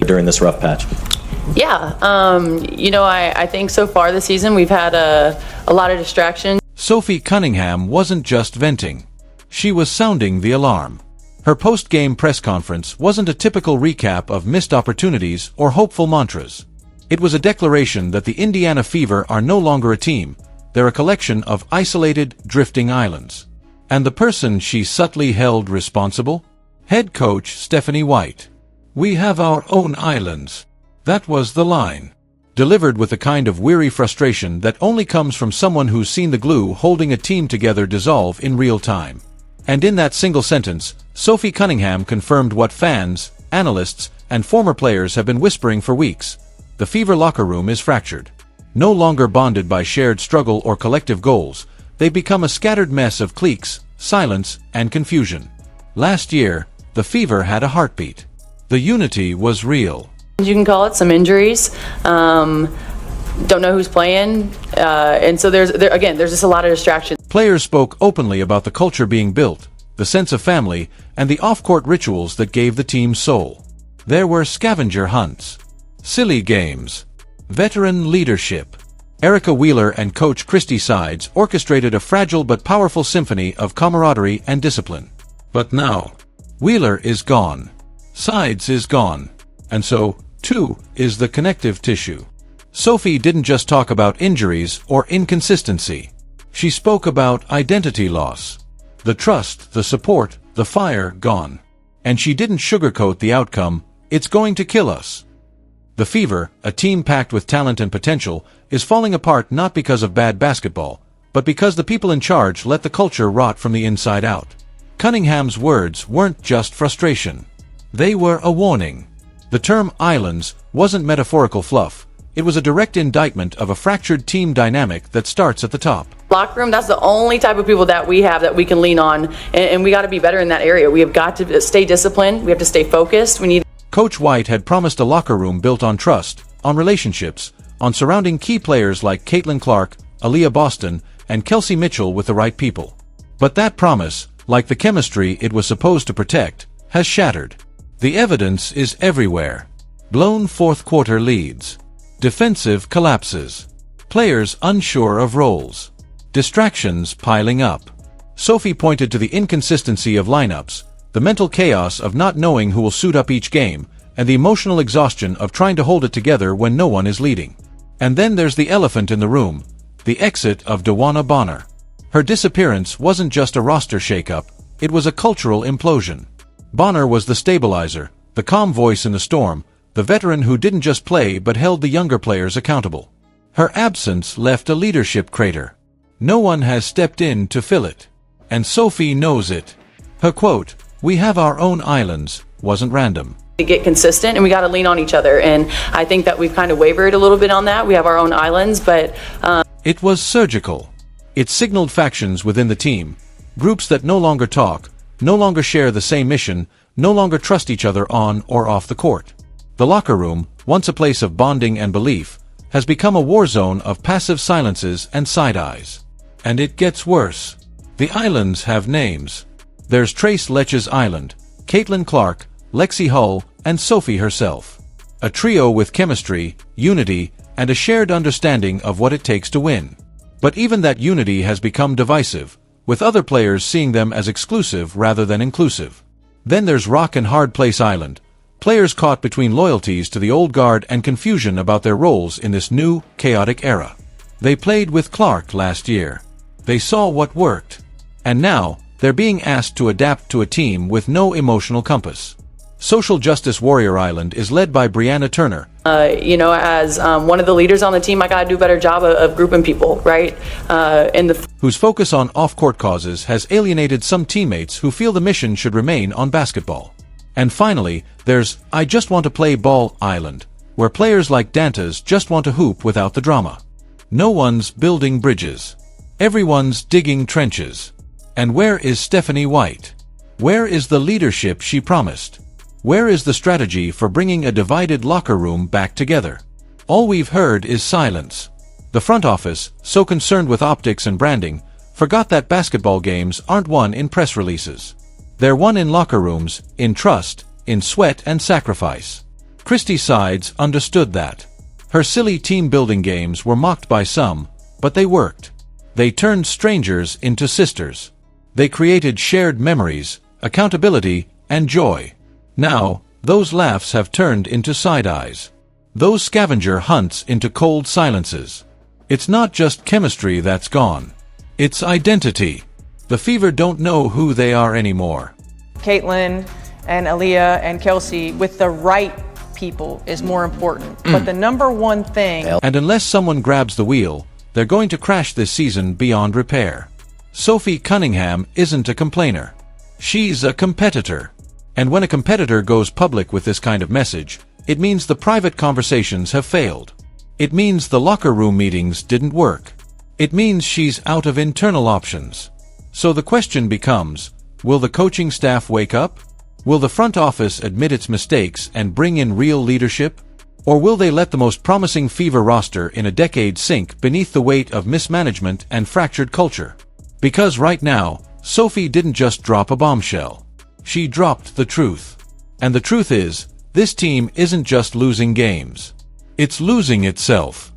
during this rough patch? Yeah, I think so far this season we've had a lot of distractions. Sophie Cunningham wasn't just venting. She was sounding the alarm. Her post-game press conference wasn't a typical recap of missed opportunities or hopeful mantras. It was a declaration that the Indiana Fever are no longer a team. They're a collection of isolated, drifting islands. And the person she subtly held responsible? Head coach Stephanie White. "We have our own islands." That was the line. Delivered with the kind of weary frustration that only comes from someone who's seen the glue holding a team together dissolve in real time. And in that single sentence, Sophie Cunningham confirmed what fans, analysts, and former players have been whispering for weeks. The Fever locker room is fractured. No longer bonded by shared struggle or collective goals, they've become a scattered mess of cliques, silence, and confusion. Last year, the Fever had a heartbeat. The unity was real. You can call it some injuries. Don't know who's playing, and so there's just a lot of distractions. Players spoke openly about the culture being built, the sense of family, and the off-court rituals that gave the team soul. There were scavenger hunts, silly games, veteran leadership. Erica Wheeler and coach Christy Sides orchestrated a fragile but powerful symphony of camaraderie and discipline. But now, Wheeler is gone. Sides is gone. And so, too, is the connective tissue. Sophie didn't just talk about injuries or inconsistency. She spoke about identity loss. The trust, the support, the fire gone. And she didn't sugarcoat the outcome. It's going to kill us. The Fever, a team packed with talent and potential, is falling apart not because of bad basketball, but because the people in charge let the culture rot from the inside out. Cunningham's words weren't just frustration. They were a warning. The term islands wasn't metaphorical fluff. It was a direct indictment of a fractured team dynamic that starts at the top. Locker room, that's the only type of people that we have that we can lean on, and we got to be better in that area. We have got to stay disciplined. We have to stay focused. Coach White had promised a locker room built on trust, on relationships, on surrounding key players like Caitlin Clark, Aaliyah Boston, and Kelsey Mitchell with the right people. But that promise, like the chemistry it was supposed to protect, has shattered. The evidence is everywhere. Blown fourth-quarter leads. Defensive collapses. Players unsure of roles. Distractions piling up. Sophie pointed to the inconsistency of lineups, the mental chaos of not knowing who will suit up each game, and the emotional exhaustion of trying to hold it together when no one is leading. And then there's the elephant in the room, the exit of DeWanna Bonner. Her disappearance wasn't just a roster shakeup, it was a cultural implosion. Bonner was the stabilizer, the calm voice in the storm, the veteran who didn't just play but held the younger players accountable. Her absence left a leadership crater. No one has stepped in to fill it. And Sophie knows it. Her quote, "We have our own islands," wasn't random. To get consistent, and we got to lean on each other, and I think that we've kind of wavered a little bit on that. We have our own islands, but it was surgical. It signaled factions within the team, groups that no longer talk, no longer share the same mission, no longer trust each other on or off the court. The locker room, once a place of bonding and belief, has become a war zone of passive silences and side-eyes. And it gets worse. The islands have names. There's Trace Letch's Island, Caitlin Clark, Lexi Hull, and Sophie herself. A trio with chemistry, unity, and a shared understanding of what it takes to win. But even that unity has become divisive, with other players seeing them as exclusive rather than inclusive. Then there's Rock and Hard Place Island, players caught between loyalties to the old guard and confusion about their roles in this new, chaotic era. They played with Clark last year. They saw what worked. And now, they're being asked to adapt to a team with no emotional compass. Social Justice Warrior Island is led by Brianna Turner. As one of the leaders on the team, I got to do a better job of grouping people, right? Whose focus on off-court causes has alienated some teammates who feel the mission should remain on basketball. And finally, there's I Just Want to Play Ball Island, where players like Dantas just want to hoop without the drama. No one's building bridges. Everyone's digging trenches. And where is Stephanie White? Where is the leadership she promised? Where is the strategy for bringing a divided locker room back together? All we've heard is silence. The front office, so concerned with optics and branding, forgot that basketball games aren't won in press releases. They're won in locker rooms, in trust, in sweat and sacrifice. Christie's sides understood that. Her silly team-building games were mocked by some, but they worked. They turned strangers into sisters. They created shared memories, accountability, and joy. Now, those laughs have turned into side-eyes. Those scavenger hunts into cold silences. It's not just chemistry that's gone. It's identity. The Fever don't know who they are anymore. Caitlin and Aaliyah and Kelsey with the right people is more important. But the number one thing... And unless someone grabs the wheel, they're going to crash this season beyond repair. Sophie Cunningham isn't a complainer. She's a competitor. And when a competitor goes public with this kind of message, it means the private conversations have failed. It means the locker room meetings didn't work. It means she's out of internal options. So the question becomes, will the coaching staff wake up? Will the front office admit its mistakes and bring in real leadership? Or will they let the most promising Fever roster in a decade sink beneath the weight of mismanagement and fractured culture? Because right now, Sophie didn't just drop a bombshell. She dropped the truth. And the truth is, this team isn't just losing games. It's losing itself.